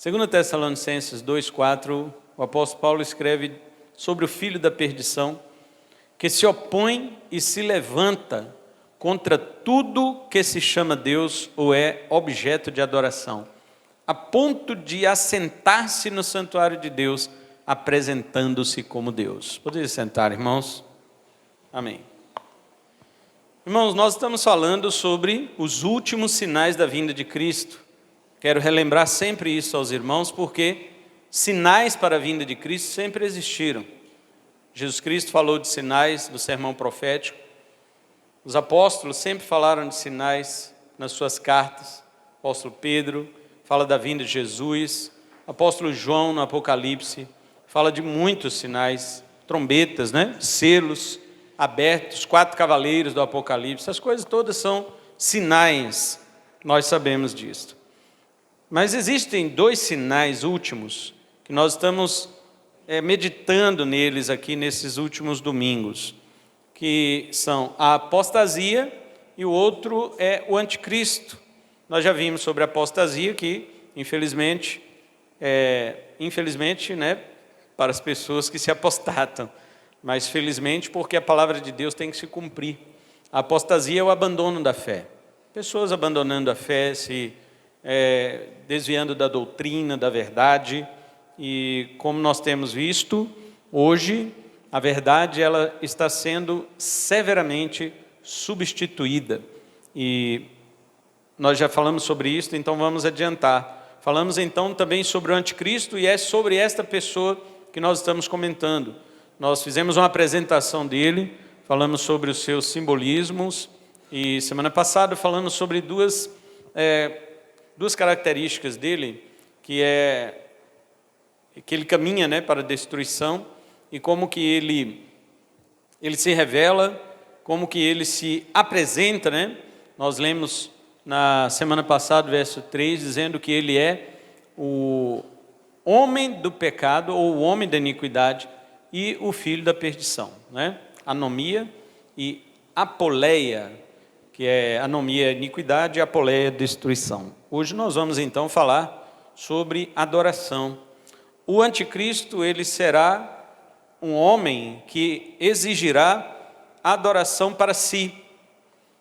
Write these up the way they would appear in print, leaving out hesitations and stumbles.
2 Tessalonicenses 2,4, o apóstolo Paulo escreve sobre o filho da perdição, que se opõe e se levanta contra tudo que se chama Deus ou é objeto de adoração, a ponto de assentar-se no santuário de Deus, apresentando-se como Deus. Poderia sentar, irmãos? Amém. Irmãos, nós estamos falando sobre os últimos sinais da vinda de Cristo. Quero relembrar sempre isso aos irmãos, porque sinais para a vinda de Cristo sempre existiram. Jesus Cristo falou de sinais do sermão profético. Os apóstolos sempre falaram de sinais nas suas cartas. O apóstolo Pedro fala da vinda de Jesus. O apóstolo João, no Apocalipse, fala de muitos sinais, trombetas, selos abertos, 4 cavaleiros do Apocalipse. Essas coisas todas são sinais, nós sabemos disso. Mas existem 2 sinais últimos que nós estamos meditando neles aqui nesses últimos domingos, que são a apostasia e o outro é o anticristo. Nós já vimos sobre a apostasia que, infelizmente, para as pessoas que se apostatam, mas felizmente porque a palavra de Deus tem que se cumprir. A apostasia é o abandono da fé. Pessoas abandonando a fé, se desviando da doutrina, da verdade, e como nós temos visto, hoje, a verdade ela está sendo severamente substituída, e nós já falamos sobre isso, então vamos adiantar. Falamos então também sobre o anticristo, e é sobre esta pessoa que nós estamos comentando. Nós fizemos uma apresentação dele, falamos sobre os seus simbolismos, e semana passada falamos sobre duas características dele, que ele caminha para a destruição, e como que ele se revela, como que ele se apresenta. Nós lemos na semana passada, verso 3, dizendo que ele é o homem do pecado, ou o homem da iniquidade, e o filho da perdição. Anomia e apoleia, que é anomia, iniquidade, e apoleia, destruição. Hoje nós vamos então falar sobre adoração. O anticristo, ele será um homem que exigirá adoração para si.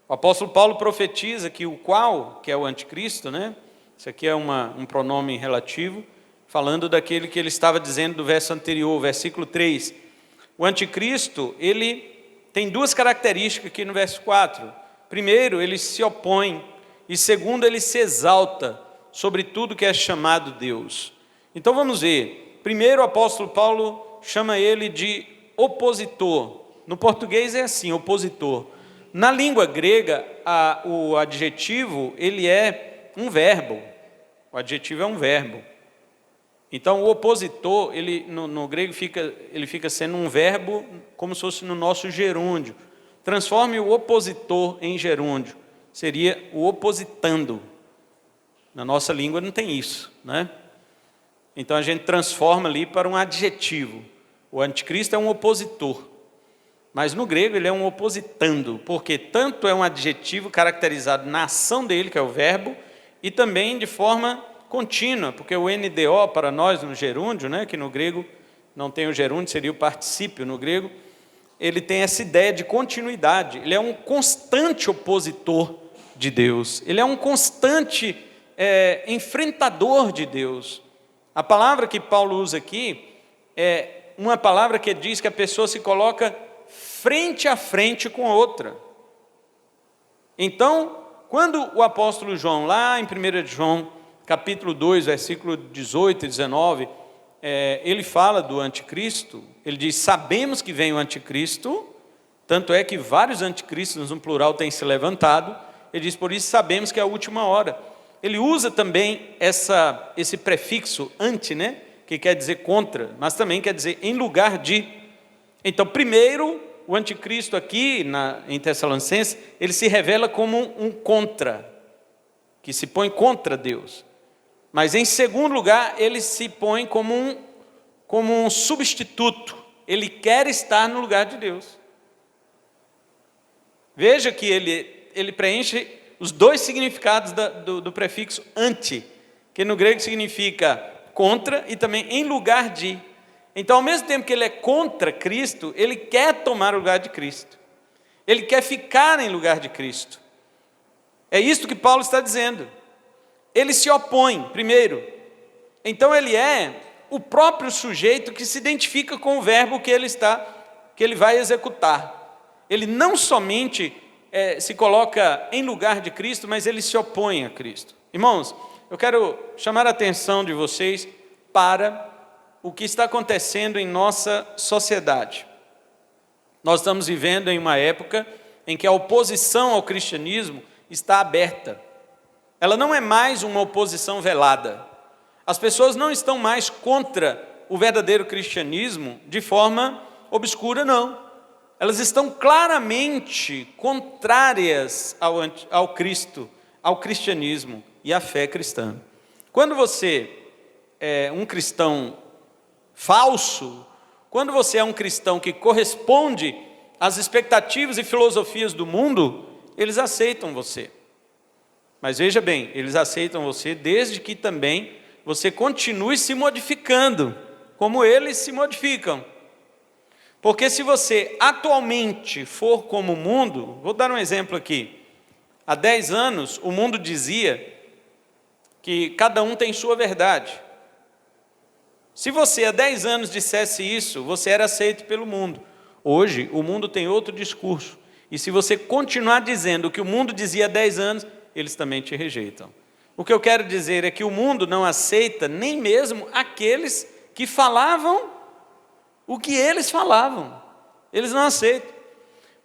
O apóstolo Paulo profetiza que o qual, que é o anticristo, isso aqui é um pronome relativo, falando daquele que ele estava dizendo do verso anterior, versículo 3. O anticristo, ele tem 2 características aqui no verso 4. Primeiro, ele se opõe, e segundo, ele se exalta sobre tudo que é chamado Deus. Então vamos ver. Primeiro, o apóstolo Paulo chama ele de opositor. No português é assim, opositor. Na língua grega, o adjetivo, ele é um verbo. O adjetivo é um verbo. Então o opositor, ele no grego ele fica sendo um verbo como se fosse no nosso gerúndio. Transforme o opositor em gerúndio, seria o opositando. Na nossa língua não tem isso, Então a gente transforma ali para um adjetivo. O anticristo é um opositor, mas no grego ele é um opositando, porque tanto é um adjetivo caracterizado na ação dele, que é o verbo, e também de forma contínua, porque o NDO para nós no gerúndio, que no grego não tem o gerúndio, seria o particípio no grego, ele tem essa ideia de continuidade. Ele é um constante opositor de Deus, ele é um constante enfrentador de Deus. A palavra que Paulo usa aqui é uma palavra que diz que a pessoa se coloca frente a frente com a outra. Então, quando o apóstolo João, lá em 1 João, capítulo 2, versículo 18 e 19, ele fala do anticristo, ele diz, sabemos que vem o anticristo, tanto é que vários anticristos no plural têm se levantado, ele diz, por isso sabemos que é a última hora. Ele usa também esse prefixo anti, que quer dizer contra, mas também quer dizer em lugar de. Então, primeiro, o anticristo aqui, em Tessalonicenses, ele se revela como um contra, que se põe contra Deus. Mas, em segundo lugar, ele se põe como um substituto. Ele quer estar no lugar de Deus. Veja que ele preenche os 2 significados do prefixo anti, que no grego significa contra e também em lugar de. Então, ao mesmo tempo que ele é contra Cristo, ele quer tomar o lugar de Cristo. Ele quer ficar em lugar de Cristo. É isso que Paulo está dizendo. Ele se opõe, primeiro. Então, ele é o próprio sujeito que se identifica com o verbo que ele vai executar. Ele não somente se coloca em lugar de Cristo, mas ele se opõe a Cristo. Irmãos, eu quero chamar a atenção de vocês para o que está acontecendo em nossa sociedade. Nós estamos vivendo em uma época em que a oposição ao cristianismo está aberta. Ela não é mais uma oposição velada. As pessoas não estão mais contra o verdadeiro cristianismo de forma obscura, não. Elas estão claramente contrárias ao Cristo, ao cristianismo e à fé cristã. Quando você é um cristão falso, quando você é um cristão que corresponde às expectativas e filosofias do mundo, eles aceitam você. Mas veja bem, eles aceitam você desde que também você continue se modificando, como eles se modificam. Porque se você atualmente for como o mundo, vou dar um exemplo aqui. Há 10 anos, o mundo dizia que cada um tem sua verdade. Se você há 10 anos dissesse isso, você era aceito pelo mundo. Hoje, o mundo tem outro discurso. E se você continuar dizendo o que o mundo dizia há 10 anos, eles também te rejeitam. O que eu quero dizer é que o mundo não aceita nem mesmo aqueles que falavam o que eles falavam. Eles não aceitam.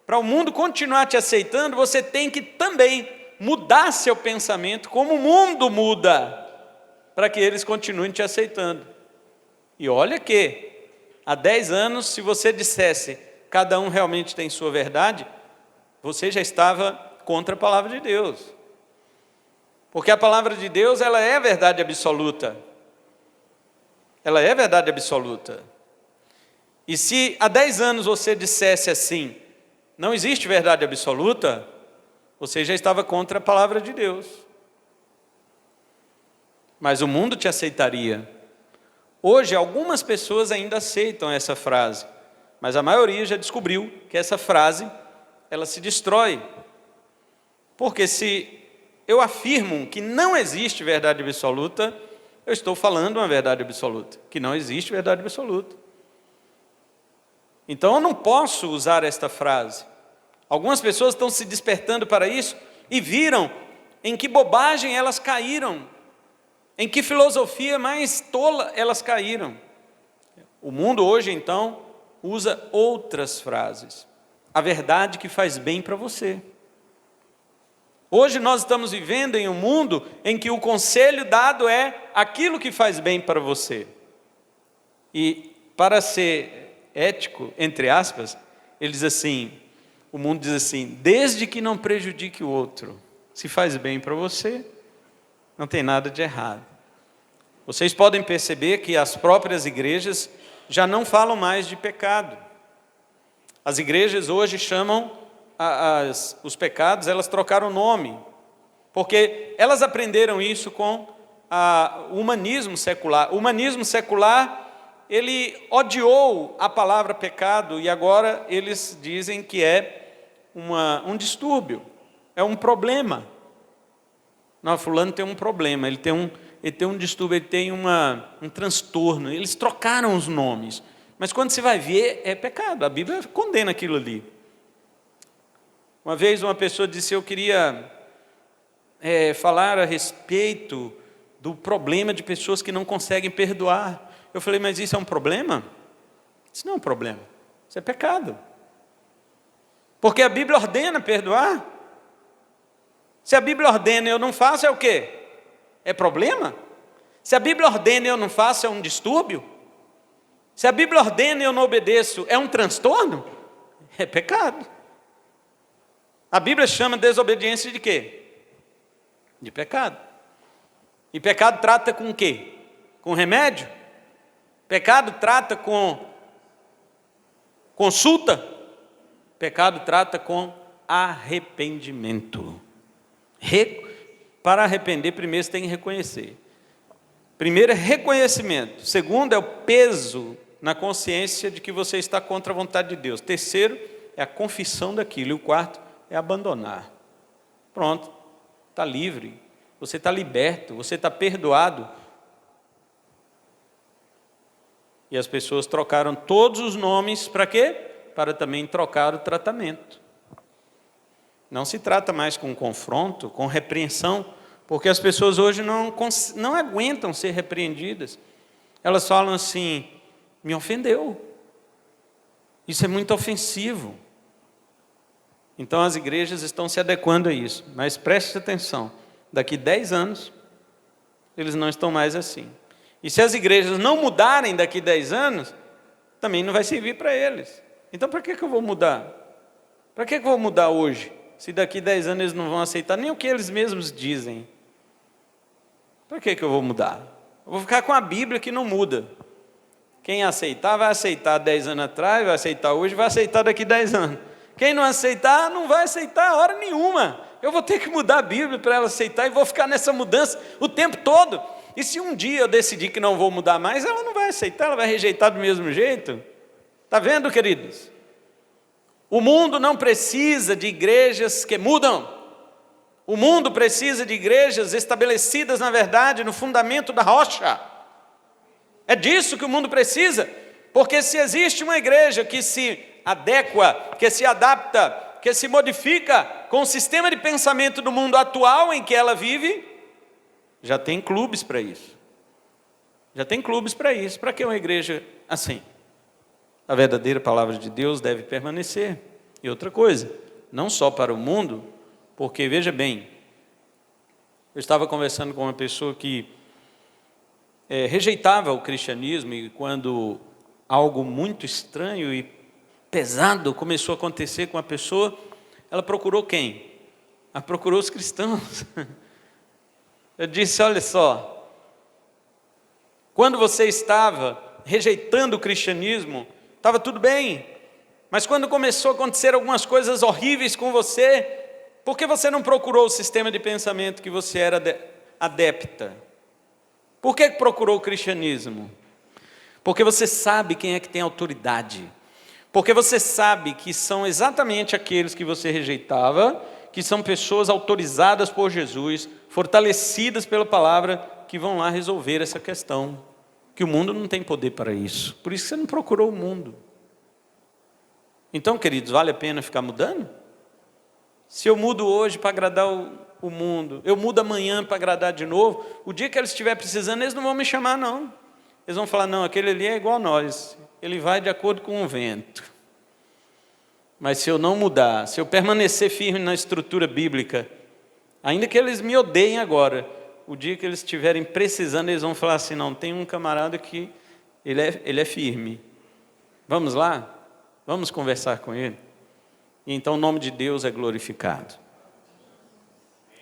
Para o mundo continuar te aceitando, você tem que também mudar seu pensamento, como o mundo muda, para que eles continuem te aceitando. E olha que, há 10 anos, se você dissesse, cada um realmente tem sua verdade, você já estava contra a palavra de Deus. Porque a palavra de Deus, ela é verdade absoluta. Ela é verdade absoluta. E se há 10 anos você dissesse assim, não existe verdade absoluta, você já estava contra a palavra de Deus. Mas o mundo te aceitaria. Hoje, algumas pessoas ainda aceitam essa frase, mas a maioria já descobriu que essa frase, ela se destrói. Porque se eu afirmo que não existe verdade absoluta, eu estou falando uma verdade absoluta, que não existe verdade absoluta. Então eu não posso usar esta frase. Algumas pessoas estão se despertando para isso e viram em que bobagem elas caíram, em que filosofia mais tola elas caíram. O mundo hoje, então, usa outras frases. A verdade que faz bem para você. Hoje nós estamos vivendo em um mundo em que o conselho dado é aquilo que faz bem para você. E para ser ético, entre aspas, ele diz assim, o mundo diz assim, desde que não prejudique o outro, se faz bem para você, não tem nada de errado. Vocês podem perceber que as próprias igrejas já não falam mais de pecado. As igrejas hoje chamam os pecados, elas trocaram o nome, porque elas aprenderam isso com o humanismo secular. O humanismo secular, ele odiou a palavra pecado e agora eles dizem que é um distúrbio, é um problema. Não, fulano tem um problema, ele tem um distúrbio, ele tem um transtorno. Eles trocaram os nomes, mas quando você vai ver, é pecado. A Bíblia condena aquilo ali. Uma vez uma pessoa disse, eu queria falar a respeito do problema de pessoas que não conseguem perdoar. Eu falei, mas isso é um problema? Isso não é um problema, isso é pecado. Porque a Bíblia ordena perdoar. Se a Bíblia ordena e eu não faço, é o quê? É problema? Se a Bíblia ordena e eu não faço, é um distúrbio? Se a Bíblia ordena e eu não obedeço, é um transtorno? É pecado. A Bíblia chama desobediência de quê? De pecado. E pecado trata com o quê? Com remédio? Pecado trata com consulta? Pecado trata com arrependimento. Para arrepender, primeiro você tem que reconhecer. Primeiro é reconhecimento. Segundo é o peso na consciência de que você está contra a vontade de Deus. Terceiro é a confissão daquilo. E o quarto é abandonar. Pronto, está livre, você está liberto, você está perdoado. E as pessoas trocaram todos os nomes para quê? Para também trocar o tratamento. Não se trata mais com confronto, com repreensão, porque as pessoas hoje não aguentam ser repreendidas. Elas falam assim, me ofendeu. Isso é muito ofensivo. Então as igrejas estão se adequando a isso. Mas preste atenção, daqui 10 anos, eles não estão mais assim. E se as igrejas não mudarem daqui 10 anos, também não vai servir para eles. Então para que eu vou mudar? Para que eu vou mudar hoje? Se daqui 10 anos eles não vão aceitar nem o que eles mesmos dizem. Para que eu vou mudar? Eu vou ficar com a Bíblia que não muda. Quem aceitar, vai aceitar 10 anos atrás, vai aceitar hoje, vai aceitar daqui 10 anos. Quem não aceitar, não vai aceitar hora nenhuma. Eu vou ter que mudar a Bíblia para ela aceitar e vou ficar nessa mudança o tempo todo. E se um dia eu decidir que não vou mudar mais, ela não vai aceitar, ela vai rejeitar do mesmo jeito. Está vendo, queridos? O mundo não precisa de igrejas que mudam. O mundo precisa de igrejas estabelecidas, na verdade, no fundamento da rocha. É disso que o mundo precisa, porque se existe uma igreja que se adequa, que se adapta, que se modifica com o sistema de pensamento do mundo atual em que ela vive, já tem clubes para isso. Já tem clubes para isso. Para que uma igreja assim? A verdadeira palavra de Deus deve permanecer. E outra coisa, não só para o mundo, porque veja bem, eu estava conversando com uma pessoa que rejeitava o cristianismo, e quando algo muito estranho e pesado começou a acontecer com a pessoa, ela procurou quem? Ela procurou os cristãos. Eu disse, olha só, quando você estava rejeitando o cristianismo, estava tudo bem, mas quando começou a acontecer algumas coisas horríveis com você, por que você não procurou o sistema de pensamento que você era adepta? Por que procurou o cristianismo? Porque você sabe quem é que tem autoridade. Porque você sabe que são exatamente aqueles que você rejeitava, que são pessoas autorizadas por Jesus, fortalecidas pela palavra, que vão lá resolver essa questão. Que o mundo não tem poder para isso. Por isso que você não procurou o mundo. Então, queridos, vale a pena ficar mudando? Se eu mudo hoje para agradar o mundo, eu mudo amanhã para agradar de novo, o dia que eles estiverem precisando, eles não vão me chamar, não. Eles vão falar, não, aquele ali é igual a nós, ele vai de acordo com o vento. Mas se eu não mudar, se eu permanecer firme na estrutura bíblica, ainda que eles me odeiem agora, o dia que eles estiverem precisando, eles vão falar assim, não, tem um camarada que ele é firme. Vamos lá? Vamos conversar com ele? E então o nome de Deus é glorificado.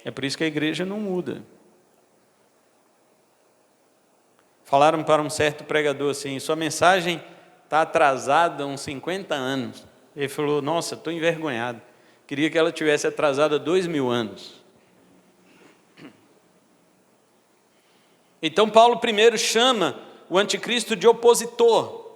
É por isso que a igreja não muda. Falaram para um certo pregador assim, sua mensagem está atrasada há uns 50 anos. Ele falou, nossa, estou envergonhado. Queria que ela tivesse atrasada 2000 anos. Então Paulo primeiro chama o anticristo de opositor.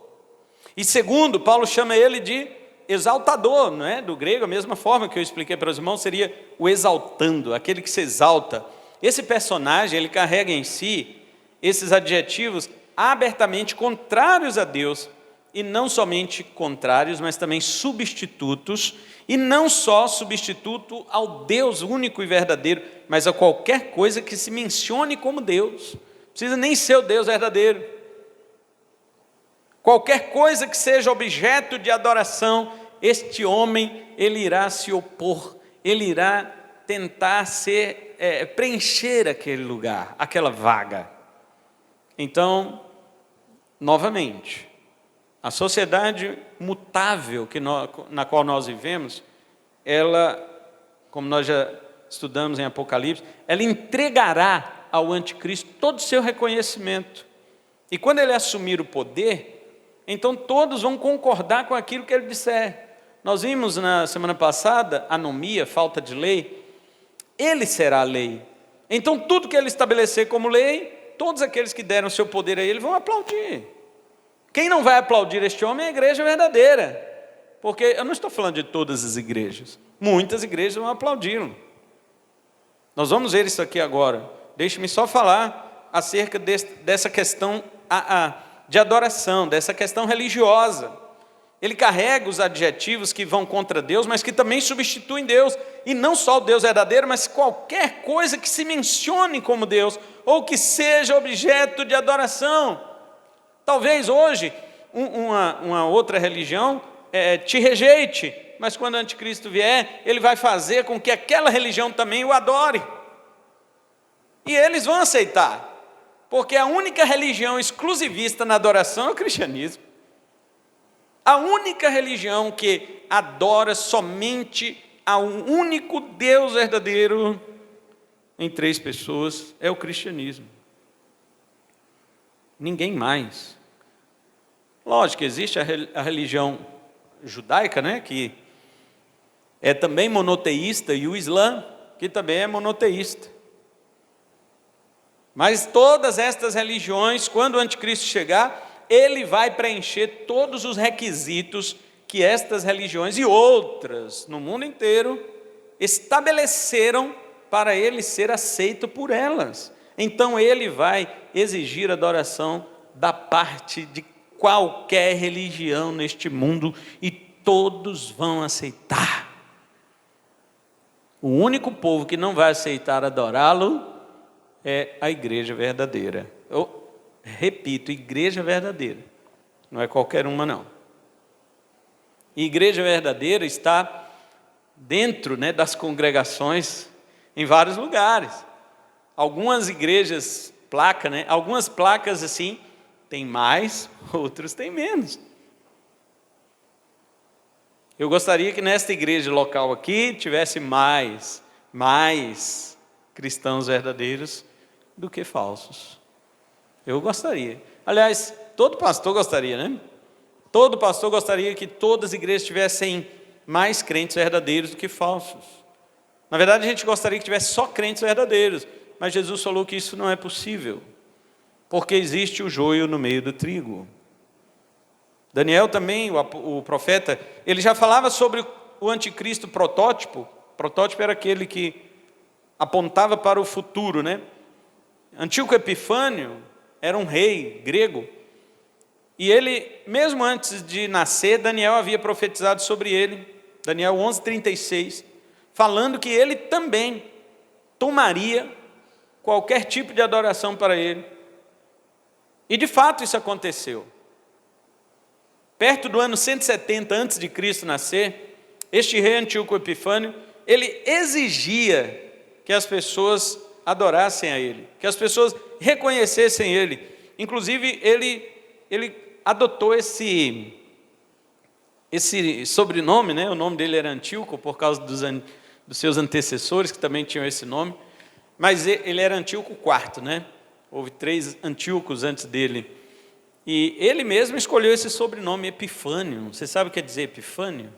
E segundo, Paulo chama ele de exaltador, não é? Do grego, a mesma forma que eu expliquei para os irmãos, seria o exaltando, aquele que se exalta. Esse personagem, ele carrega em si esses adjetivos abertamente contrários a Deus, e não somente contrários, mas também substitutos, e não só substituto ao Deus único e verdadeiro, mas a qualquer coisa que se mencione como Deus. Não precisa nem ser o Deus verdadeiro. Qualquer coisa que seja objeto de adoração, este homem, ele irá se opor, ele irá tentar preencher aquele lugar, aquela vaga. Então, novamente, a sociedade mutável na qual nós vivemos, ela, como nós já estudamos em Apocalipse, ela entregará ao anticristo todo o seu reconhecimento. E quando ele assumir o poder, então todos vão concordar com aquilo que ele disser. Nós vimos na semana passada, anomia, falta de lei. Ele será a lei. Então tudo que ele estabelecer como lei, todos aqueles que deram seu poder a ele vão aplaudir. Quem não vai aplaudir este homem é a igreja verdadeira. Porque eu não estou falando de todas as igrejas. Muitas igrejas vão aplaudir. Nós vamos ver isso aqui agora. Deixe-me só falar acerca dessa questão de adoração, dessa questão religiosa. Ele carrega os adjetivos que vão contra Deus, mas que também substituem Deus. E não só o Deus verdadeiro, mas qualquer coisa que se mencione como Deus, ou que seja objeto de adoração. Talvez hoje uma outra religião te rejeite, mas quando o anticristo vier, ele vai fazer com que aquela religião também o adore. E eles vão aceitar, porque a única religião exclusivista na adoração é o cristianismo. A única religião que adora somente ao único Deus verdadeiro em 3 pessoas é o cristianismo. Ninguém mais. Lógico, existe a religião judaica, né, que é também monoteísta, e o Islã, que também é monoteísta. Mas todas estas religiões, quando o anticristo chegar, ele vai preencher todos os requisitos que estas religiões e outras no mundo inteiro estabeleceram para ele ser aceito por elas. Então ele vai exigir adoração da parte de qualquer religião neste mundo e todos vão aceitar. O único povo que não vai aceitar adorá-lo é a igreja verdadeira. Eu repito, igreja verdadeira. Não é qualquer uma, não. E igreja verdadeira está dentro, né, das congregações em vários lugares. Algumas igrejas, algumas placas assim, tem mais, outros tem menos. Eu gostaria que nesta igreja local aqui tivesse mais cristãos verdadeiros do que falsos. Eu gostaria. Aliás, todo pastor gostaria, né? Todo pastor gostaria que todas as igrejas tivessem mais crentes verdadeiros do que falsos. Na verdade, a gente gostaria que tivesse só crentes verdadeiros, mas Jesus falou que isso não é possível, porque existe o joio no meio do trigo. Daniel também, o profeta, ele já falava sobre o anticristo protótipo. Protótipo era aquele que apontava para o futuro, né? Antíoco Epifânio era um rei grego, e ele, mesmo antes de nascer, Daniel havia profetizado sobre ele, Daniel 11:36, falando que ele também tomaria qualquer tipo de adoração para ele. E de fato isso aconteceu. Perto do ano 170 antes de Cristo nascer, este rei Antíoco Epifânio, ele exigia que as pessoas adorassem a ele, que as pessoas reconhecessem ele. Inclusive, ele adotou esse sobrenome, né? O nome dele era Antíoco, por causa dos seus antecessores, que também tinham esse nome, mas ele era Antíoco IV, né? Houve 3 Antíocos antes dele, e ele mesmo escolheu esse sobrenome, Epifânio. Você sabe o que quer dizer Epifânio?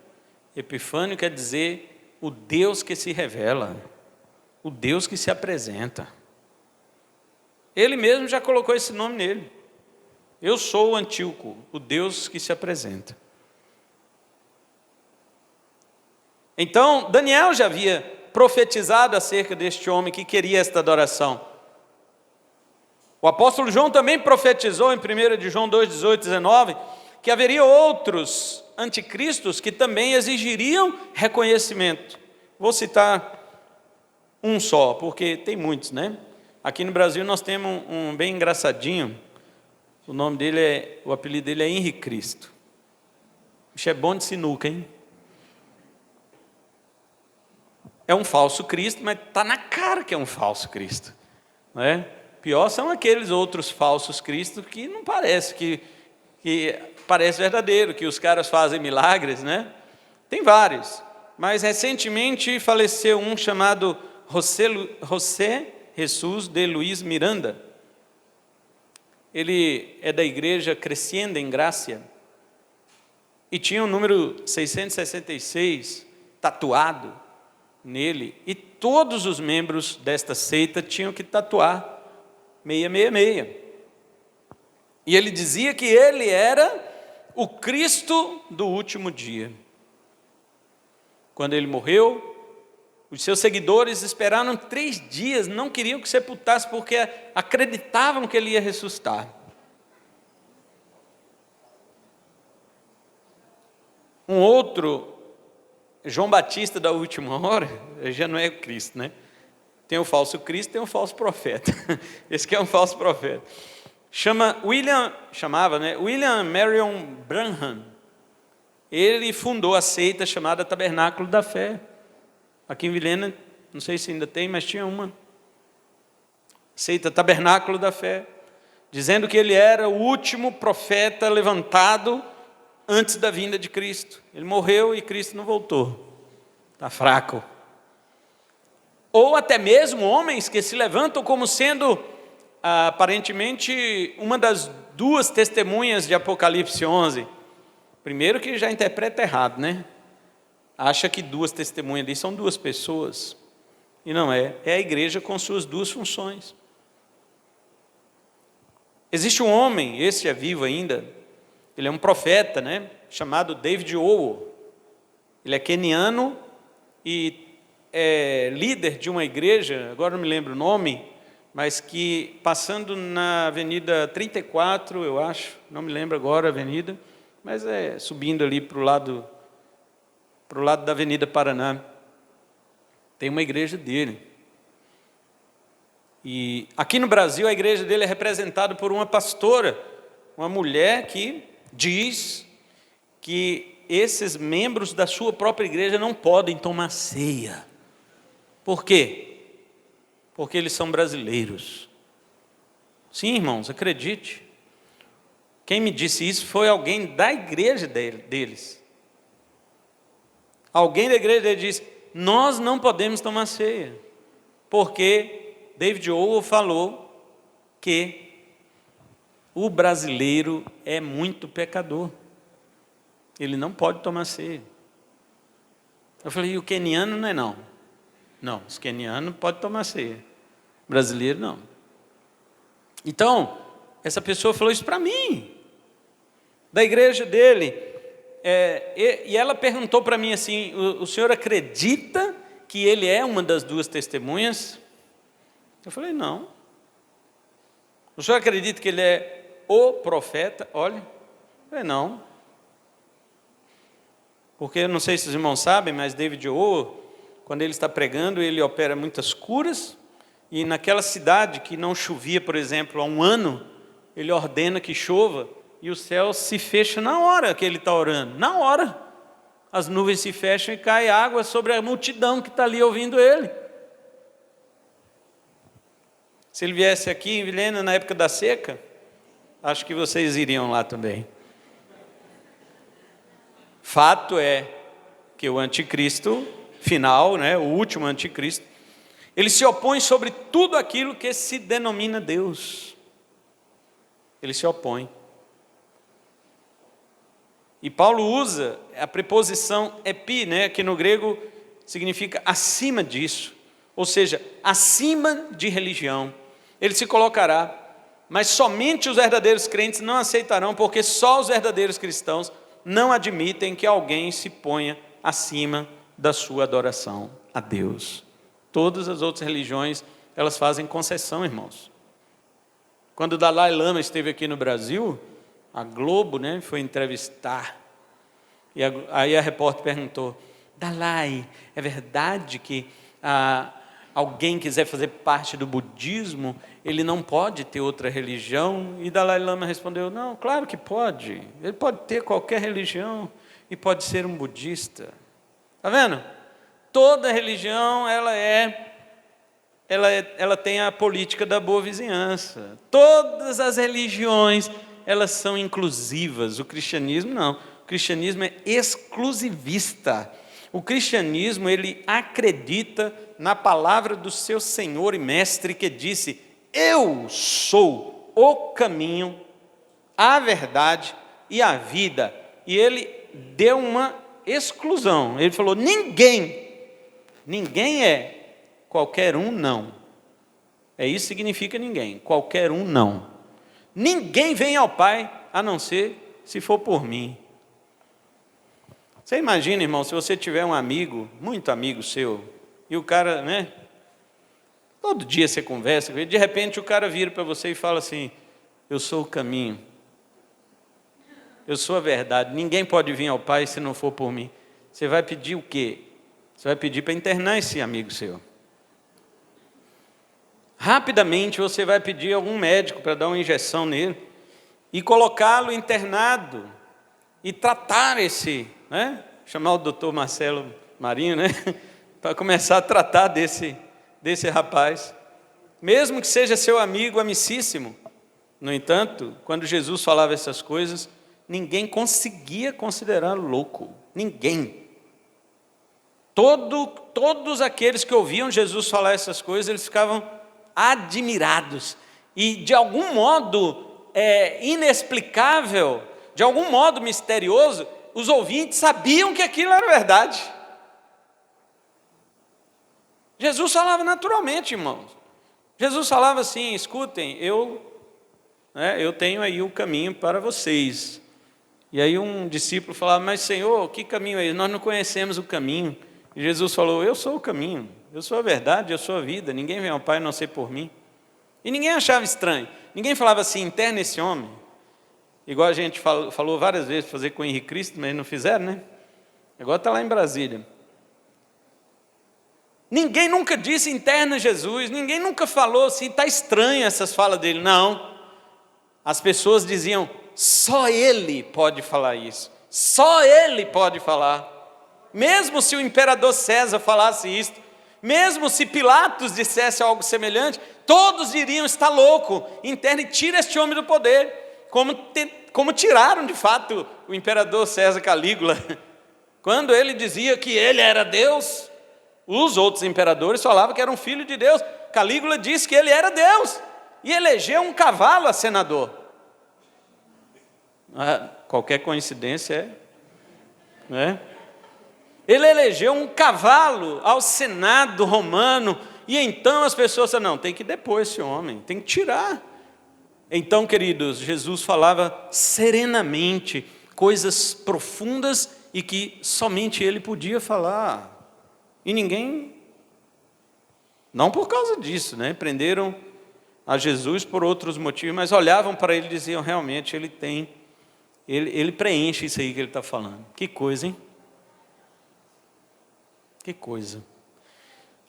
Epifânio quer dizer o Deus que se revela, o Deus que se apresenta. Ele mesmo já colocou esse nome nele. Eu sou o Antíoco, o Deus que se apresenta. Então, Daniel já havia profetizado acerca deste homem que queria esta adoração. O apóstolo João também profetizou em 1 de João 2:18, 19, que haveria outros anticristos que também exigiriam reconhecimento. Vou citar um só, porque tem muitos, né? Aqui no Brasil nós temos um bem engraçadinho. O apelido dele é Henrique Cristo. Isso é bom de sinuca, hein? É um falso Cristo, mas está na cara que é um falso Cristo, não é? Pior são aqueles outros falsos cristos que não parece, que parece verdadeiro, que os caras fazem milagres, né? Tem vários, mas recentemente faleceu um chamado José Jesus de Luiz Miranda. Ele é da igreja Crescendo em Gracia e tinha o número 666 tatuado nele, e todos os membros desta seita tinham que tatuar 666. E ele dizia que ele era o Cristo do último dia. Quando ele morreu, os seus seguidores esperaram 3 dias, não queriam que sepultasse, porque acreditavam que ele ia ressuscitar. Um outro, João Batista da última hora, já não é o Cristo, né? Tem o falso Cristo, tem o falso profeta. Esse aqui é um falso profeta. Chamava William Marion Branham. Ele fundou a seita chamada Tabernáculo da Fé. Aqui em Vilhena, não sei se ainda tem, mas tinha uma seita Tabernáculo da Fé, dizendo que ele era o último profeta levantado antes da vinda de Cristo. Ele morreu e Cristo não voltou. Está fraco. Ou até mesmo homens que se levantam como sendo aparentemente uma das 2 testemunhas de Apocalipse 11. Primeiro que já interpreta errado, né? Acha que 2 testemunhas ali são 2 pessoas. E não é. É a igreja com suas 2 funções. Existe um homem, esse é vivo ainda, ele é um profeta, né? Chamado David Owo. Ele é queniano e é líder de uma igreja, agora não me lembro o nome, mas que passando na avenida 34, eu acho, não me lembro agora a avenida, mas é subindo ali para o lado da Avenida Paraná, tem uma igreja dele. E aqui no Brasil a igreja dele é representada por uma pastora, uma mulher que diz que esses membros da sua própria igreja não podem tomar ceia. Por quê? Porque eles são brasileiros. Sim, irmãos, acredite. Quem me disse isso foi alguém da igreja deles. Alguém da igreja dele disse: nós não podemos tomar ceia, porque David Owo falou que o brasileiro é muito pecador. Ele não pode tomar ceia. Eu falei: e o queniano não é não? Não, os quenianos podem tomar ceia. Brasileiro não. Então, essa pessoa falou isso para mim, da igreja dele. E ela perguntou para mim assim: o senhor acredita que ele é uma das 2 testemunhas? Eu falei: não. O senhor acredita que ele é o profeta? Olha, eu falei: não. Porque eu não sei se os irmãos sabem, mas David Owo, quando ele está pregando, ele opera muitas curas, e naquela cidade que não chovia, por exemplo, há 1 ano, ele ordena que chova, e o céu se fecha na hora que ele está orando, na hora. As nuvens se fecham e cai água sobre a multidão que está ali ouvindo ele. Se ele viesse aqui em Vilhena na época da seca, acho que vocês iriam lá também. Fato é que o anticristo final, né, o último anticristo, ele se opõe sobre tudo aquilo que se denomina Deus. Ele se opõe. E Paulo usa a preposição epi, né, que no grego significa acima disso, ou seja, acima de religião. Ele se colocará, mas somente os verdadeiros crentes não aceitarão, porque só os verdadeiros cristãos não admitem que alguém se ponha acima da sua adoração a Deus. Todas as outras religiões, elas fazem concessão, irmãos. Quando o Dalai Lama esteve aqui no Brasil, a Globo, né, foi entrevistar, e aí a repórter perguntou: Dalai, é verdade que alguém quiser fazer parte do budismo, ele não pode ter outra religião? E Dalai Lama respondeu: não, claro que pode, ele pode ter qualquer religião e pode ser um budista. Está vendo? Toda religião, ela tem a política da boa vizinhança. Todas as religiões, elas são inclusivas. O cristianismo não. O cristianismo é exclusivista. O cristianismo, ele acredita na palavra do seu Senhor e Mestre, que disse: eu sou o caminho, a verdade e a vida. E ele deu uma exclusão. Ele falou: ninguém é, qualquer um não. Isso significa ninguém, qualquer um não. Ninguém vem ao Pai, a não ser se for por mim. Você imagina, irmão, se você tiver um amigo, muito amigo seu, e o cara, né? Todo dia você conversa com ele, de repente o cara vira para você e fala assim: eu sou o caminho, eu sou a verdade, ninguém pode vir ao Pai se não for por mim. Você vai pedir o quê? Você vai pedir para internar esse amigo seu. Rapidamente você vai pedir a algum médico para dar uma injeção nele e colocá-lo internado e tratar esse, né? Chamar o doutor Marcelo Marinho, né? Para começar a tratar desse rapaz, mesmo que seja seu amigo amicíssimo. No entanto, quando Jesus falava essas coisas, ninguém conseguia considerá-lo louco, ninguém. Todos aqueles que ouviam Jesus falar essas coisas, eles ficavam admirados, e de algum modo inexplicável, de algum modo misterioso, os ouvintes sabiam que aquilo era verdade. Jesus falava naturalmente, irmãos. Jesus falava assim: escutem, eu tenho aí o caminho para vocês. E aí um discípulo falava: mas Senhor, que caminho é esse? Nós não conhecemos o caminho. E Jesus falou: eu sou o caminho, eu sou a verdade, eu sou a vida, ninguém vem ao Pai a não ser por mim. E ninguém achava estranho, ninguém falava assim: interna esse homem. Igual a gente falou várias vezes fazer com o Henrique Cristo, mas não fizeram, né? Agora está lá em Brasília. Ninguém nunca disse interna Jesus, ninguém nunca falou assim: está estranho essas falas dele. Não, as pessoas diziam: só ele pode falar isso, só ele pode falar. Mesmo se o imperador César falasse isso, mesmo se Pilatos dissesse algo semelhante, todos diriam: está louco, interna e tira este homem do poder, como tiraram de fato o imperador César Calígula. Quando ele dizia que ele era Deus, os outros imperadores falavam que era um filho de Deus. Calígula disse que ele era Deus e elegeu um cavalo a senador. Qualquer coincidência né? Ele elegeu um cavalo ao Senado romano, e então as pessoas disseram: não, tem que depor esse homem, tem que tirar. Então, queridos, Jesus falava serenamente coisas profundas e que somente ele podia falar. E ninguém, não por causa disso, né? Prenderam a Jesus por outros motivos, mas olhavam para ele e diziam: realmente ele preenche isso aí que ele está falando. Que coisa, hein? Que coisa.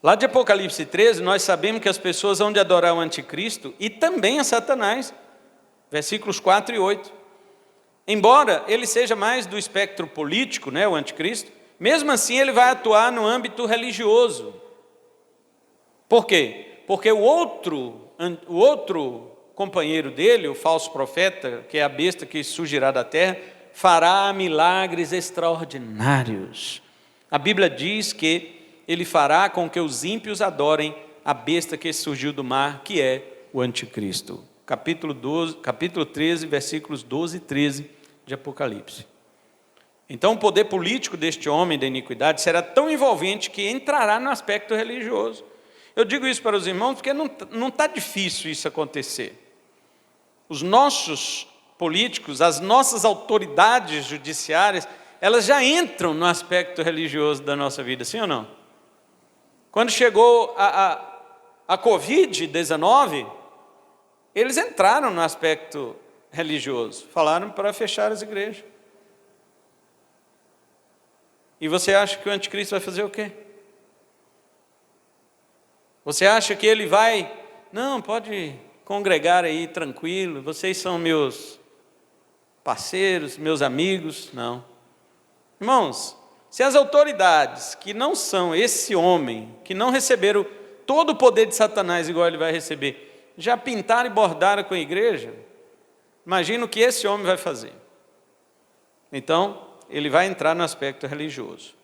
Lá de Apocalipse 13, nós sabemos que as pessoas vão de adorar o anticristo e também a Satanás. Versículos 4 e 8. Embora ele seja mais do espectro político, né, o anticristo, mesmo assim ele vai atuar no âmbito religioso. Por quê? Porque o outro companheiro dele, o falso profeta, que é a besta que surgirá da terra, fará milagres extraordinários. A Bíblia diz que ele fará com que os ímpios adorem a besta que surgiu do mar, que é o anticristo. Capítulo 13, versículos 12 e 13 de Apocalipse. Então o poder político deste homem da iniquidade será tão envolvente que entrará no aspecto religioso. Eu digo isso para os irmãos porque não está difícil isso acontecer. Os nossos políticos, as nossas autoridades judiciárias, elas já entram no aspecto religioso da nossa vida, sim ou não? Quando chegou a Covid-19, eles entraram no aspecto religioso, falaram para fechar as igrejas. E você acha que o anticristo vai fazer o quê? Você acha que ele vai, não, pode congregar aí tranquilo, vocês são meus parceiros, meus amigos? Não. Irmãos, se as autoridades que não são esse homem, que não receberam todo o poder de Satanás igual ele vai receber, já pintaram e bordaram com a igreja, imagina o que esse homem vai fazer. Então, ele vai entrar no aspecto religioso.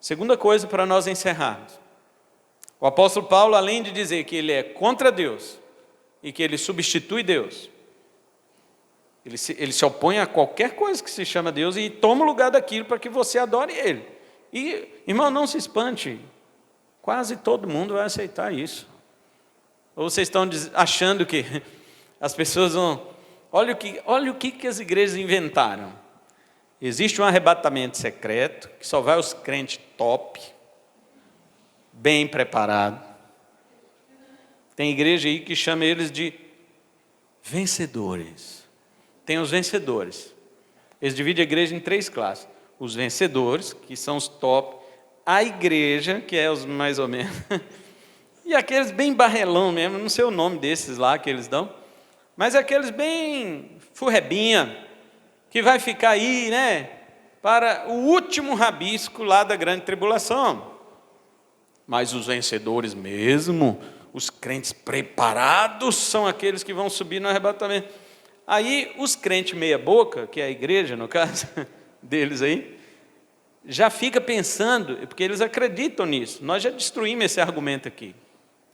Segunda coisa para nós encerrarmos. O apóstolo Paulo, além de dizer que ele é contra Deus e que ele substitui Deus, ele se opõe a qualquer coisa que se chama Deus e toma o lugar daquilo para que você adore ele. E, irmão, não se espante, quase todo mundo vai aceitar isso. Ou vocês estão achando que as pessoas vão... Olha o que as igrejas inventaram. Existe um arrebatamento secreto, que só vai os crentes top, bem preparados. Tem igreja aí que chama eles de vencedores. Tem os vencedores. Eles dividem a igreja em 3 classes. Os vencedores, que são os top. A igreja, que é os mais ou menos. E aqueles bem barrelão mesmo, não sei o nome desses lá que eles dão. Mas aqueles bem furrebinha, que vai ficar aí, né? Para o último rabisco lá da grande tribulação. Mas os vencedores mesmo, os crentes preparados, são aqueles que vão subir no arrebatamento. Aí os crentes meia boca, que é a igreja no caso deles aí, já fica pensando, porque eles acreditam nisso. Nós já destruímos esse argumento aqui.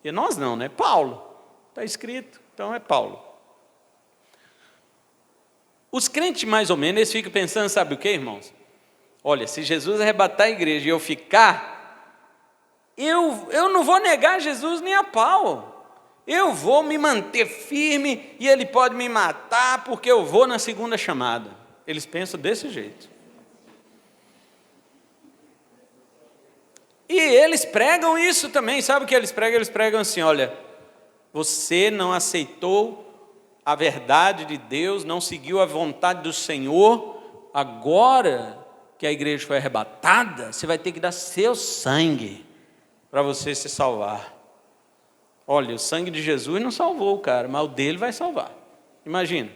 E nós não, né? Paulo. Está escrito, então é Paulo. Os crentes mais ou menos, eles ficam pensando, sabe o que, irmãos? Olha, se Jesus arrebatar a igreja e eu ficar, eu não vou negar Jesus nem a pau. Eu vou me manter firme e ele pode me matar porque eu vou na segunda chamada. Eles pensam desse jeito. E eles pregam isso também, sabe o que eles pregam? Eles pregam assim, olha, você não aceitou a verdade de Deus, não seguiu a vontade do Senhor, agora que a igreja foi arrebatada, você vai ter que dar seu sangue para você se salvar. Olha, o sangue de Jesus não salvou o cara, mas o dele vai salvar. Imagina.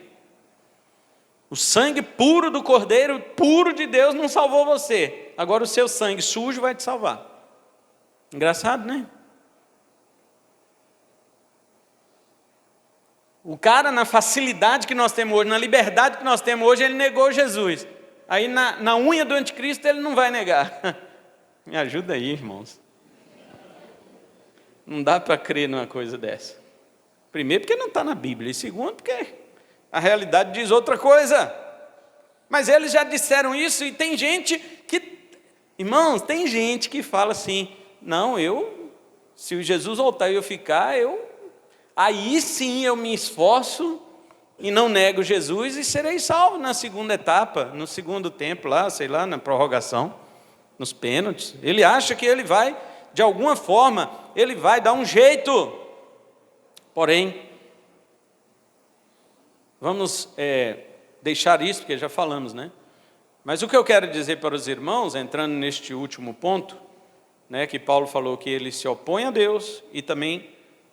O sangue puro do Cordeiro, puro de Deus, não salvou você. Agora o seu sangue sujo vai te salvar. Engraçado, né? O cara, na facilidade que nós temos hoje, na liberdade que nós temos hoje, ele negou Jesus. Aí na unha do anticristo ele não vai negar. Me ajuda aí, irmãos. Não dá para crer numa coisa dessa. Primeiro, porque não está na Bíblia. E segundo, porque a realidade diz outra coisa. Mas eles já disseram isso e tem gente que... Irmãos, tem gente que fala assim, não, se o Jesus voltar e eu ficar, aí sim eu me esforço e não nego Jesus e serei salvo na segunda etapa, no segundo tempo lá, sei lá, na prorrogação, nos pênaltis. Ele acha que ele vai, de alguma forma, ele vai dar um jeito. Porém, vamos deixar isso, porque já falamos, né? Mas o que eu quero dizer para os irmãos, entrando neste último ponto, né, que Paulo falou que ele se opõe a Deus e também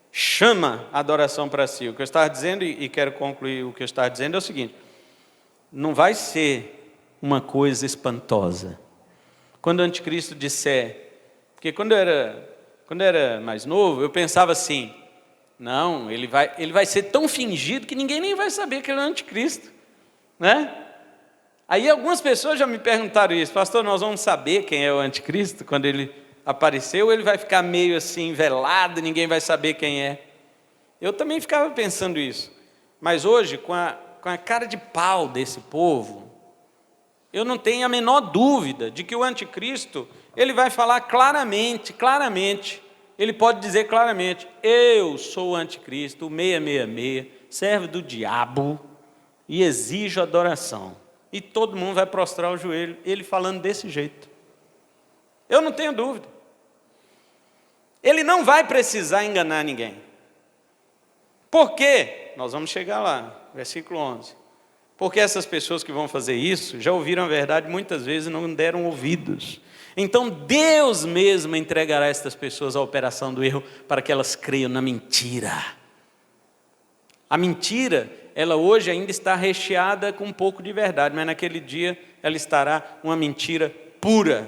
chama a adoração para si. O que eu estava dizendo, e quero concluir o que eu estava dizendo, é o seguinte: não vai ser uma coisa espantosa. Quando o anticristo disser, porque quando eu era mais novo, eu pensava assim, não, ele vai ser tão fingido que ninguém nem vai saber que ele é o anticristo, né? Aí algumas pessoas já me perguntaram isso, pastor, nós vamos saber quem é o anticristo quando ele apareceu, ele vai ficar meio assim velado, ninguém vai saber quem é. Eu também ficava pensando isso, mas hoje com a cara de pau desse povo, eu não tenho a menor dúvida de que o anticristo, ele vai falar claramente, ele pode dizer claramente, eu sou o anticristo, o 666, servo do diabo, e exijo adoração. E todo mundo vai prostrar o joelho, ele falando desse jeito. Eu não tenho dúvida. Ele não vai precisar enganar ninguém. Por quê? Nós vamos chegar lá, versículo 11. Porque essas pessoas que vão fazer isso, já ouviram a verdade muitas vezes e não deram ouvidos. Então Deus mesmo entregará estas pessoas à operação do erro, para que elas creiam na mentira. A mentira, ela hoje ainda está recheada com um pouco de verdade, mas naquele dia ela estará uma mentira pura.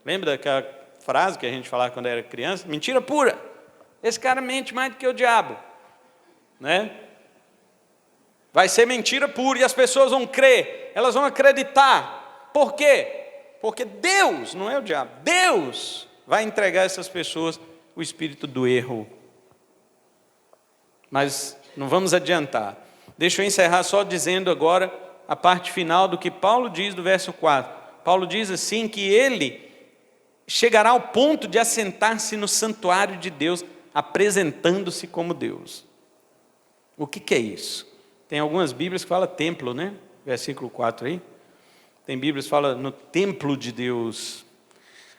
Lembra daquela frase que a gente falava quando era criança? Mentira pura. Esse cara mente mais do que o diabo, né? Vai ser mentira pura e as pessoas vão crer, elas vão acreditar. Por quê? Porque Deus, não é o diabo, Deus vai entregar a essas pessoas o espírito do erro. Mas não vamos adiantar. Deixa eu encerrar só dizendo agora a parte final do que Paulo diz do verso 4. Paulo diz assim que ele chegará ao ponto de assentar-se no santuário de Deus apresentando-se como Deus. O que é isso? Tem algumas Bíblias que falam templo, né? Versículo 4 aí. Tem Bíblias que falam no templo de Deus.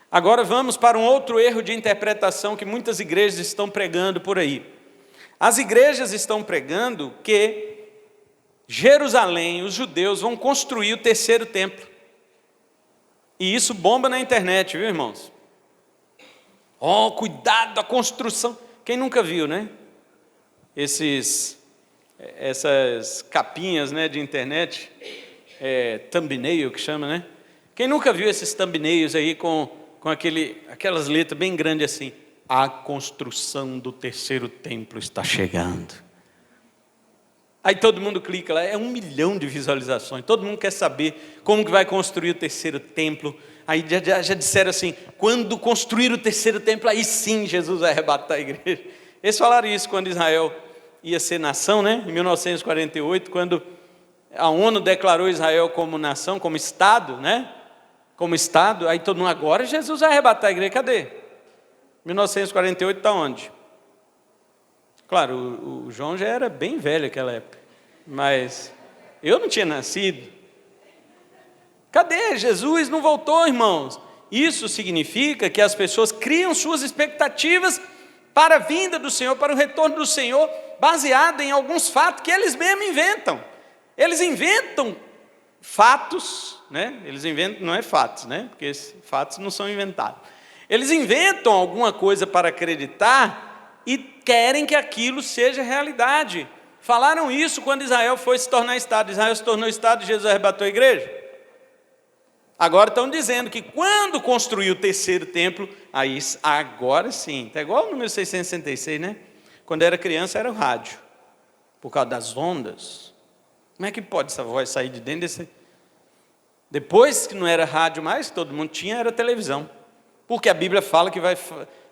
Agora vamos para um outro erro de interpretação que muitas igrejas estão pregando por aí. As igrejas estão pregando que Jerusalém, os judeus, vão construir o terceiro templo. E isso bomba na internet, viu, irmãos? Oh, cuidado da construção. Quem nunca viu, né? Essas capinhas, né, de internet, thumbnail que chama, né? Quem nunca viu esses thumbnails aí com aquelas letras bem grandes assim? A construção do terceiro templo está chegando. Aí todo mundo clica lá, 1 milhão de visualizações, todo mundo quer saber como que vai construir o terceiro templo. Aí já disseram assim, quando construir o terceiro templo, aí sim Jesus vai arrebatar a igreja. Eles falaram isso quando Israel ia ser nação, né? Em 1948, quando a ONU declarou Israel como nação, como Estado, né? Como Estado, aí todo mundo, agora Jesus vai arrebatar a igreja, cadê? 1948 está onde? Claro, o João já era bem velho naquela época, mas eu não tinha nascido. Cadê? Jesus não voltou, irmãos. Isso significa que as pessoas criam suas expectativas para a vinda do Senhor, para o retorno do Senhor, baseado em alguns fatos que eles mesmos inventam. Eles inventam fatos, né? Eles inventam, não é fatos, né? Porque esses fatos não são inventados. Eles inventam alguma coisa para acreditar e querem que aquilo seja realidade. Falaram isso quando Israel foi se tornar Estado. Israel se tornou Estado e Jesus arrebatou a igreja. Agora estão dizendo que quando construiu o terceiro templo, aí agora sim, está igual o número 666, né? Quando era criança era o rádio, por causa das ondas. Como é que pode essa voz sair de dentro desse... Depois que não era rádio mais, todo mundo tinha, era televisão. Porque a Bíblia fala que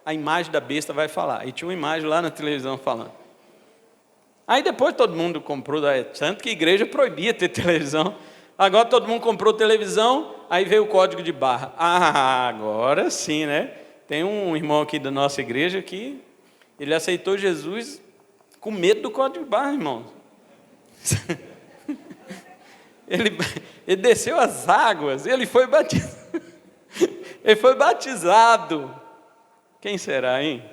a imagem da besta vai falar. E tinha uma imagem lá na televisão falando. Aí depois todo mundo comprou, tanto que a igreja proibia ter televisão. Agora todo mundo comprou televisão, aí veio o código de barra. Ah, agora sim, né? Tem um irmão aqui da nossa igreja que ele aceitou Jesus com medo do código de barra, irmão. Ele desceu as águas, ele foi batizado. Ele foi batizado. Quem será, hein?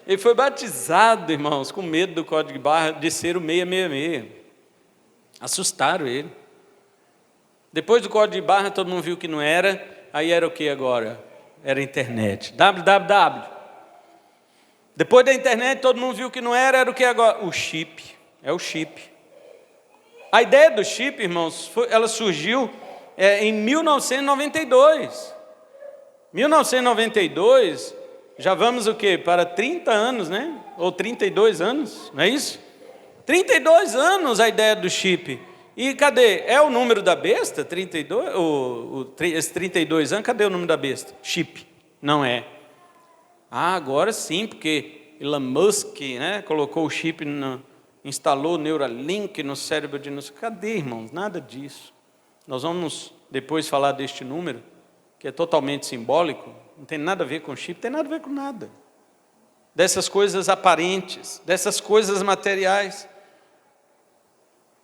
Ele foi batizado, irmãos, com medo do código de barra de ser o 666. Assustaram ele. Depois do código de barra, todo mundo viu que não era. Aí era o que agora? Era a internet. www. Depois da internet, todo mundo viu que não era. Era o que agora? O chip. É o chip. A ideia do chip, irmãos, ela surgiu em 1992. 1992, já vamos o quê? Para 30 anos, né? Ou 32 anos, não é isso? 32 anos a ideia do chip. E cadê? É o número da besta? 32? Esses 32 anos, cadê o número da besta? Chip. Não é. Ah, agora sim, porque Elon Musk, né, colocou o chip, instalou o Neuralink no cérebro de nós. Cadê, irmãos? Nada disso. Nós vamos depois falar deste número, que é totalmente simbólico, não tem nada a ver com chip, não tem nada a ver com nada. Dessas coisas aparentes, dessas coisas materiais.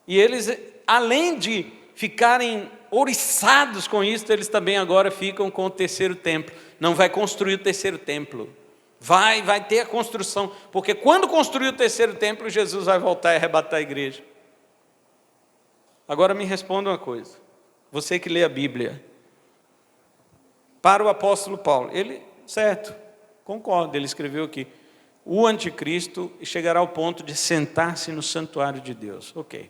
E eles, além de ficarem ouriçados com isso, eles também agora ficam com o terceiro templo. Não vai construir o terceiro templo. Vai ter a construção, porque quando construir o terceiro templo, Jesus vai voltar e arrebatar a igreja. Agora me responda uma coisa, você que lê a Bíblia, para o apóstolo Paulo, certo, concordo, ele escreveu aqui, o anticristo chegará ao ponto de sentar-se no santuário de Deus, ok.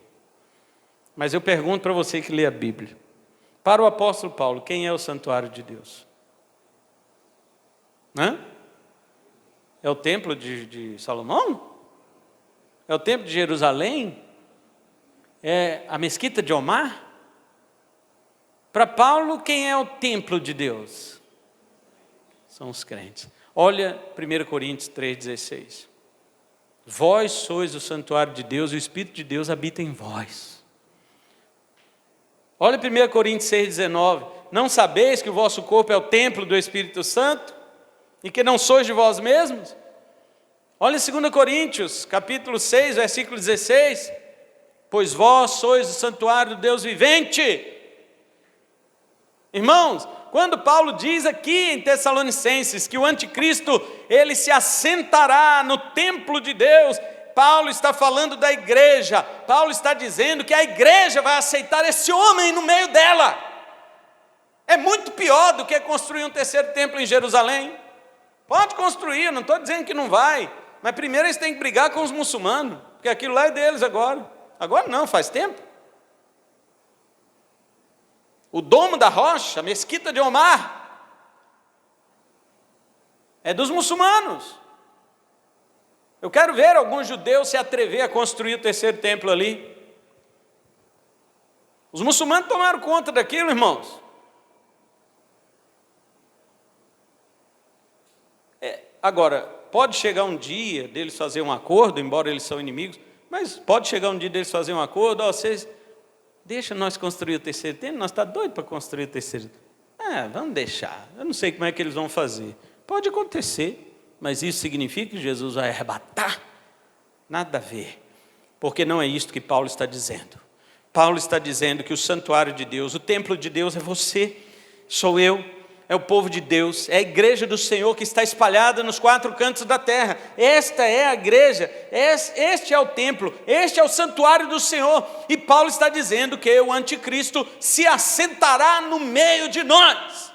Mas eu pergunto para você que lê a Bíblia, para o apóstolo Paulo, quem é o santuário de Deus? É o templo de Salomão? É o templo de Jerusalém? É a mesquita de Omar? Para Paulo, quem é o templo de Deus? São os crentes. Olha 1 Coríntios 3,16. Vós sois o santuário de Deus, e o Espírito de Deus habita em vós. Olha 1 Coríntios 6,19. Não sabeis que o vosso corpo é o templo do Espírito Santo? E que não sois de vós mesmos? Olha 2 Coríntios, capítulo 6, versículo 16. Pois vós sois o santuário do Deus vivente. Irmãos, quando Paulo diz aqui em Tessalonicenses que o anticristo, ele se assentará no templo de Deus, Paulo está falando da igreja. Paulo está dizendo que a igreja vai aceitar esse homem no meio dela. É muito pior do que construir um terceiro templo em Jerusalém. Pode construir, eu não estou dizendo que não vai, mas primeiro eles têm que brigar com os muçulmanos, porque aquilo lá é deles agora. Agora não, faz tempo. O domo da rocha, a mesquita de Omar, é dos muçulmanos. Eu quero ver algum judeu se atrever a construir o terceiro templo ali. Os muçulmanos tomaram conta daquilo, irmãos. Agora, pode chegar um dia deles fazer um acordo, embora eles são inimigos, mas pode chegar um dia deles fazer um acordo, vocês, deixa nós construir o terceiro templo, nós estamos doidos para construir o terceiro templo. Vamos deixar, eu não sei como é que eles vão fazer. Pode acontecer, mas isso significa que Jesus vai arrebatar? Nada a ver, porque não é isto que Paulo está dizendo. Paulo está dizendo que o santuário de Deus, o templo de Deus é você, sou eu, é o povo de Deus, é a igreja do Senhor que está espalhada nos 4 cantos da terra. Esta é a igreja, este é o templo, este é o santuário do Senhor. E Paulo está dizendo que o anticristo se assentará no meio de nós.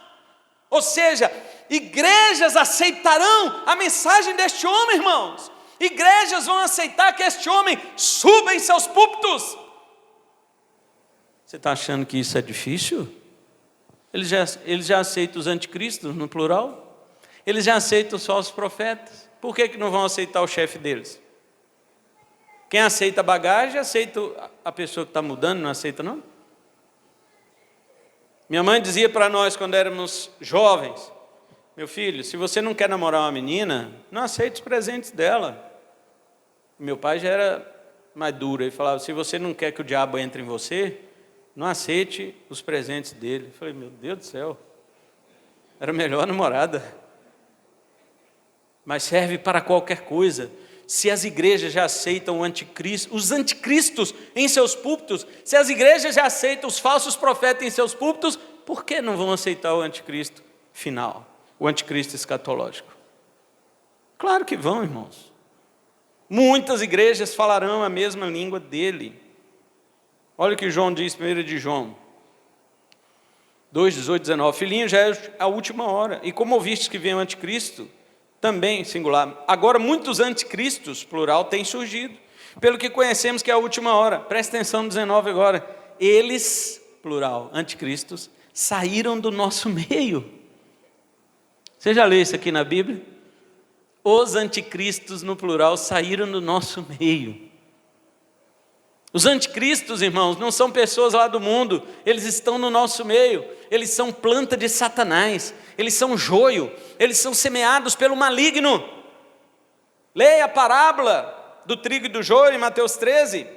Ou seja, igrejas aceitarão a mensagem deste homem, irmãos. Igrejas vão aceitar que este homem suba em seus púlpitos. Você está achando que isso é difícil? Eles já aceitam os anticristos no plural? Eles já aceitam os falsos profetas? Por que não vão aceitar o chefe deles? Quem aceita a bagagem, aceita a pessoa que está mudando, não aceita não? Minha mãe dizia para nós quando éramos jovens: meu filho, se você não quer namorar uma menina, não aceite os presentes dela. Meu pai já era mais duro, ele falava: se você não quer que o diabo entre em você, não aceite os presentes dele. Eu falei: meu Deus do céu, era melhor a namorada. Mas serve para qualquer coisa. Se as igrejas já aceitam o anticristo, os anticristos em seus púlpitos, se as igrejas já aceitam os falsos profetas em seus púlpitos, por que não vão aceitar o anticristo final, o anticristo escatológico? Claro que vão, irmãos. Muitas igrejas falarão a mesma língua dele. Olha o que João diz, 1 de João 2, 18, 19. Filhinho, já é a última hora, e como ouvistes que vem o anticristo, também, singular, agora muitos anticristos, plural, têm surgido, pelo que conhecemos que é a última hora. Presta atenção no 19 agora. Eles, plural, anticristos, saíram do nosso meio. Você já leu isso aqui na Bíblia? Os anticristos, no plural, saíram do nosso meio. Os anticristos, irmãos, não são pessoas lá do mundo, eles estão no nosso meio, eles são planta de Satanás, eles são joio, eles são semeados pelo maligno. Leia a parábola do trigo e do joio em Mateus 13.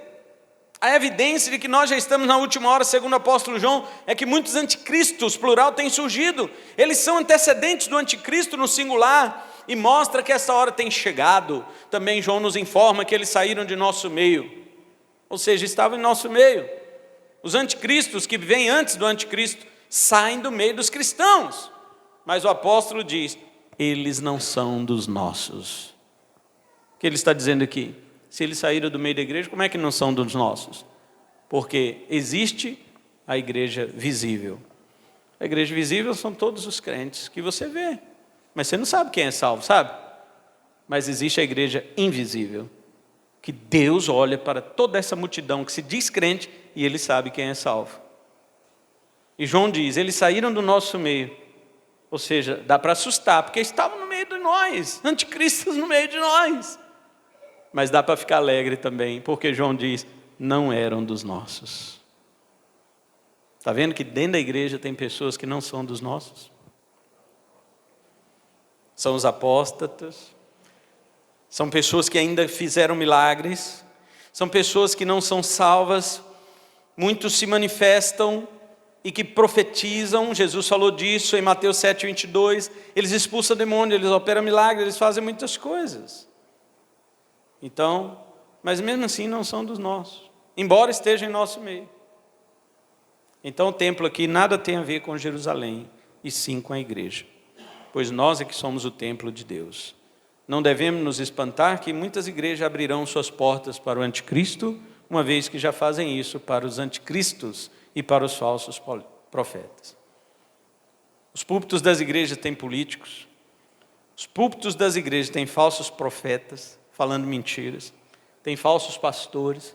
A evidência de que nós já estamos na última hora, segundo o apóstolo João, é que muitos anticristos, plural, têm surgido. Eles são antecedentes do anticristo no singular, e mostra que essa hora tem chegado. Também João nos informa que eles saíram de nosso meio. Ou seja, estavam em nosso meio. Os anticristos que vêm antes do anticristo saem do meio dos cristãos. Mas o apóstolo diz: eles não são dos nossos. O que ele está dizendo aqui? Se eles saíram do meio da igreja, como é que não são dos nossos? Porque existe a igreja visível. A igreja visível são todos os crentes que você vê. Mas você não sabe quem é salvo, sabe? Mas existe a igreja invisível, que Deus olha para toda essa multidão que se diz crente e Ele sabe quem é salvo. E João diz: eles saíram do nosso meio. Ou seja, dá para assustar, porque estavam no meio de nós, anticristos no meio de nós. Mas dá para ficar alegre também, porque João diz: não eram dos nossos. Está vendo que dentro da igreja tem pessoas que não são dos nossos? São os apóstatas. São pessoas que ainda fizeram milagres, são pessoas que não são salvas, muitos se manifestam e que profetizam. Jesus falou disso em Mateus 7, 22, eles expulsam demônio, eles operam milagres, eles fazem muitas coisas. Então, mas mesmo assim não são dos nossos, embora estejam em nosso meio. Então o templo aqui nada tem a ver com Jerusalém, e sim com a igreja, pois nós é que somos o templo de Deus. Não devemos nos espantar que muitas igrejas abrirão suas portas para o anticristo, uma vez que já fazem isso para os anticristos e para os falsos profetas. Os púlpitos das igrejas têm políticos, os púlpitos das igrejas têm falsos profetas, falando mentiras, tem falsos pastores,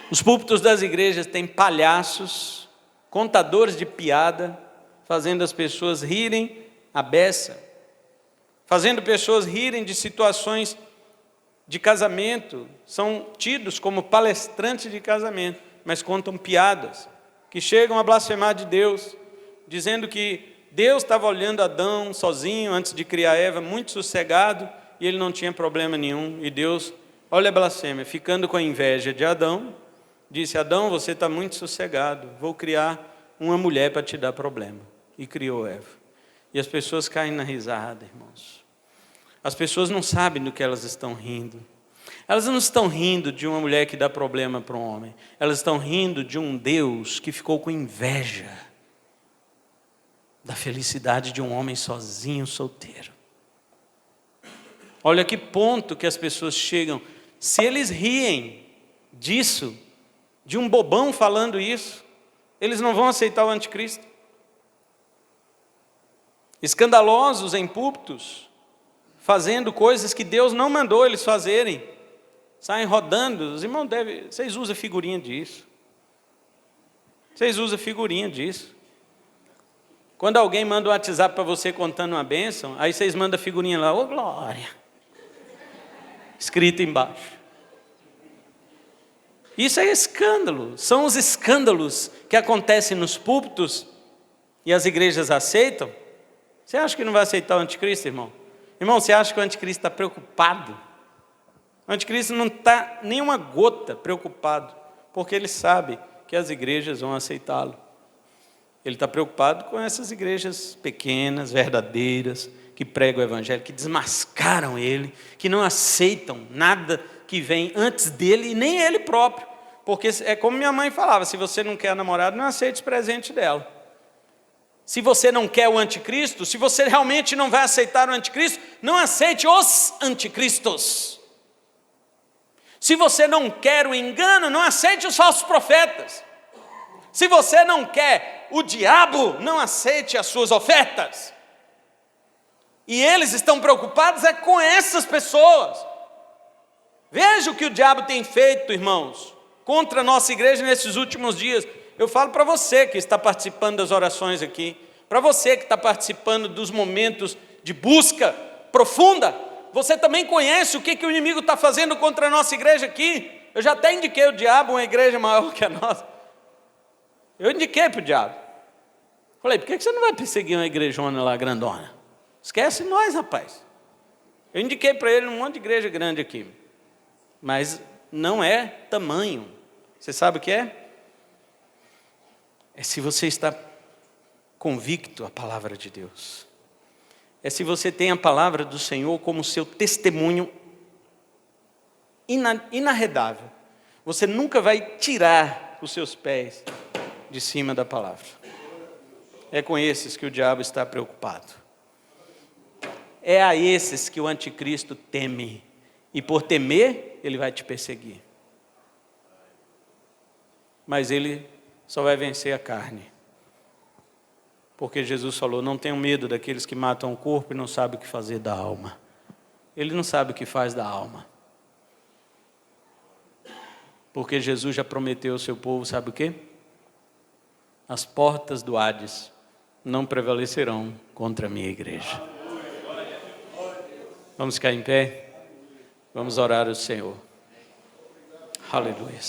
os púlpitos das igrejas têm palhaços, contadores de piada, fazendo as pessoas rirem à beça, fazendo pessoas rirem de situações de casamento, são tidos como palestrantes de casamento, mas contam piadas, que chegam a blasfemar de Deus, dizendo que Deus estava olhando Adão sozinho antes de criar Eva, muito sossegado, e ele não tinha problema nenhum, e Deus, olha a blasfêmia, ficando com a inveja de Adão, disse: Adão, você está muito sossegado, vou criar uma mulher para te dar problema. E criou Eva. E as pessoas caem na risada, irmãos. As pessoas não sabem do que elas estão rindo. Elas não estão rindo de uma mulher que dá problema para um homem. Elas estão rindo de um Deus que ficou com inveja da felicidade de um homem sozinho, solteiro. Olha que ponto que as pessoas chegam. Se eles riem disso, de um bobão falando isso, eles não vão aceitar o anticristo. Escandalosos em púlpitos, fazendo coisas que Deus não mandou eles fazerem, saem rodando. Os irmãos vocês usam figurinha disso. Vocês usam figurinha disso. Quando alguém manda um WhatsApp para você contando uma bênção, aí vocês mandam a figurinha lá, ô glória, escrito embaixo. Isso é escândalo, são os escândalos que acontecem nos púlpitos e as igrejas aceitam. Você acha que não vai aceitar o anticristo, irmão? Irmão, você acha que o anticristo está preocupado? O anticristo não está nem uma gota preocupado, porque ele sabe que as igrejas vão aceitá-lo. Ele está preocupado com essas igrejas pequenas, verdadeiras, que pregam o evangelho, que desmascaram ele, que não aceitam nada que vem antes dele e nem ele próprio. Porque é como minha mãe falava: se você não quer namorado, não aceite os presentes dela. Se você não quer o anticristo, se você realmente não vai aceitar o anticristo, não aceite os anticristos. Se você não quer o engano, não aceite os falsos profetas. Se você não quer o diabo, não aceite as suas ofertas. E eles estão preocupados é com essas pessoas. Veja o que o diabo tem feito, irmãos, contra a nossa igreja nesses últimos dias. Eu falo para você que está participando das orações aqui, para você que está participando dos momentos de busca profunda, você também conhece o que o inimigo está fazendo contra a nossa igreja aqui. Eu já até indiquei o diabo uma igreja maior que a nossa. Eu indiquei para o diabo. Falei: por que você não vai perseguir uma igrejona lá grandona? Esquece nós, rapaz. Eu indiquei para ele um monte de igreja grande aqui. Mas não é tamanho. Você sabe o que é? É se você está convicto à palavra de Deus. É se você tem a palavra do Senhor como seu testemunho inarredável. Você nunca vai tirar os seus pés de cima da palavra. É com esses que o diabo está preocupado. É a esses que o anticristo teme. E por temer, ele vai te perseguir. Mas ele só vai vencer a carne. Porque Jesus falou: não tenham medo daqueles que matam o corpo e não sabem o que fazer da alma. Ele não sabe o que faz da alma. Porque Jesus já prometeu ao seu povo, sabe o quê? As portas do Hades não prevalecerão contra a minha igreja. Vamos ficar em pé? Vamos orar ao Senhor. Aleluia.